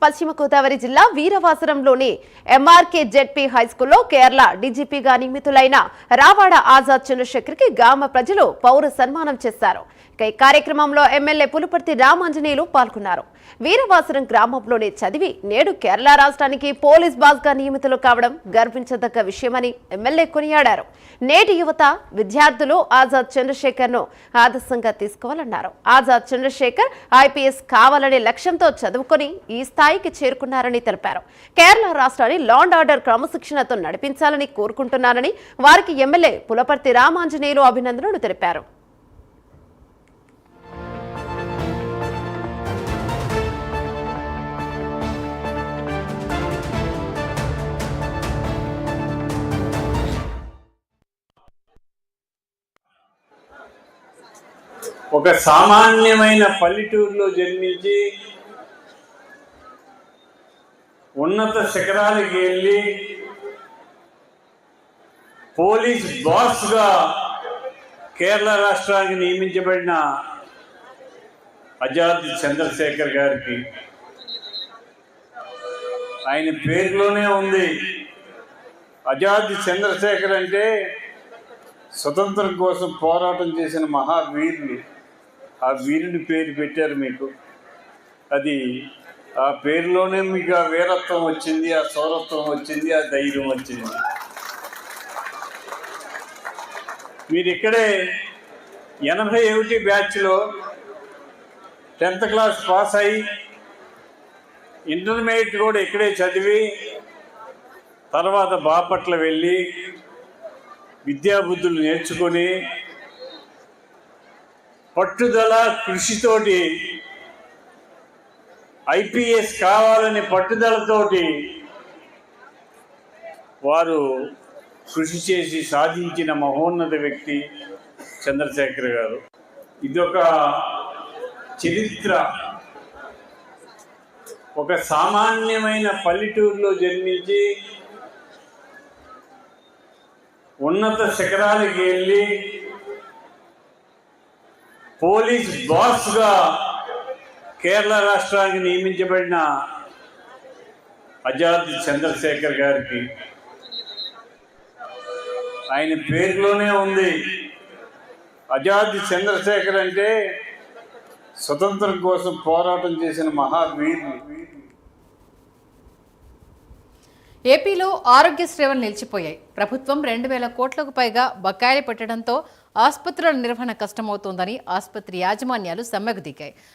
పశ్చిమ గోదావరి జిల్లా వీరవాసరంలోని MRK ZP హైస్కూల్లో Kerala డీజీపీగా నియమితులైన రావాడ ఆజాద్ చంద్రశేఖర్కి గ్రామ ప్రజలు పౌర సన్మానం చేశారు. ఈ కార్యక్రమంలో ఎమ్మెల్యే పులుపర్తి రామాంజనేయులు పాల్గొన్నారు. వీరవాసరం గ్రామంలోనే చదివి నేడు కేరళ రాష్ట్రానికి పోలీస్ బాస్గా నియమితులు కావడం గర్వించదగ్గ విషయమని ఎమ్మెల్యే కొనియాడారు. నేటి యువత విద్యార్థులు ఆజాద్ చంద్రశేఖర్ ను ఆదర్శంగా తీసుకోవాలన్నారు. ఆజాద్ చంద్రశేఖర్ ఐపీఎస్ కావాలనే లక్ష్యంతో చదువుకొని ఈ స్థాయికి చేరుకున్నారని తెలిపారు. కేరళ రాష్ట్రాన్ని లా అండ్ ఆర్డర్ క్రమశిక్షణతో నడిపించాలని కోరుకుంటున్నారని వారికి ఎమ్మెల్యే పులపర్తి రామాంజనేయులు అభినందనలు తెలిపారు. ఒక సామాన్యమైన పల్లెటూరులో జన్మించి ఉన్నత శిఖరాలకు వెళ్ళి పోలీస్ బాస్గా కేరళ రాష్ట్రానికి నియమించబడిన ఆజాద్ చంద్రశేఖర్ గారికి ఆయన పేరులోనే ఉంది. ఆజాద్ చంద్రశేఖర్ అంటే స్వతంత్రం కోసం పోరాటం చేసిన మహావీరులు. ఆ వీరుని పేరు పెట్టారు మీకు. అది ఆ పేరులోనే మీకు ఆ వీరత్వం వచ్చింది, ఆ శౌరత్వం వచ్చింది, ఆ ధైర్యం వచ్చింది. మీరు ఇక్కడే 81 బ్యాచ్లో 10th క్లాస్ పాస్ అయ్యి ఇంటర్మీడియట్ కూడా ఇక్కడే చదివి తర్వాత బాపట్ల వెళ్ళి విద్యాబుద్ధులు నేర్చుకొని పట్టుదల కృషితోటి ఐపీఎస్ కావాలని పట్టుదలతోటి వారు కృషి చేసి సాధించిన మహోన్నత వ్యక్తి చంద్రశేఖర్ గారు. ఇదొక చరిత్ర. ఒక సామాన్యమైన పల్లెటూరులో జన్మించి ఉన్నత శిఖరాలకు వెళ్ళి పోలీస్ బాస్గా కేరళ రాష్ట్రానికి నియమించబడిన ఆజాద్ చంద్రశేఖర్ గారికి ఆయన పేరులోనే ఉంది. ఆజాద్ చంద్రశేఖర్ అంటే స్వతంత్రం కోసం పోరాటం చేసిన మహావీరులు. ఏపీలో ఆరోగ్య సేవలు నిలిచిపోయాయి. ప్రభుత్వం 2000 కోట్లకు పైగా బకాయిలు పెట్టడంతో ఆసుపత్రుల నిర్వహణ కష్టమవుతోందని ఆసుపత్రి యాజమాన్యాలు సమ్మెకు దిగాయి.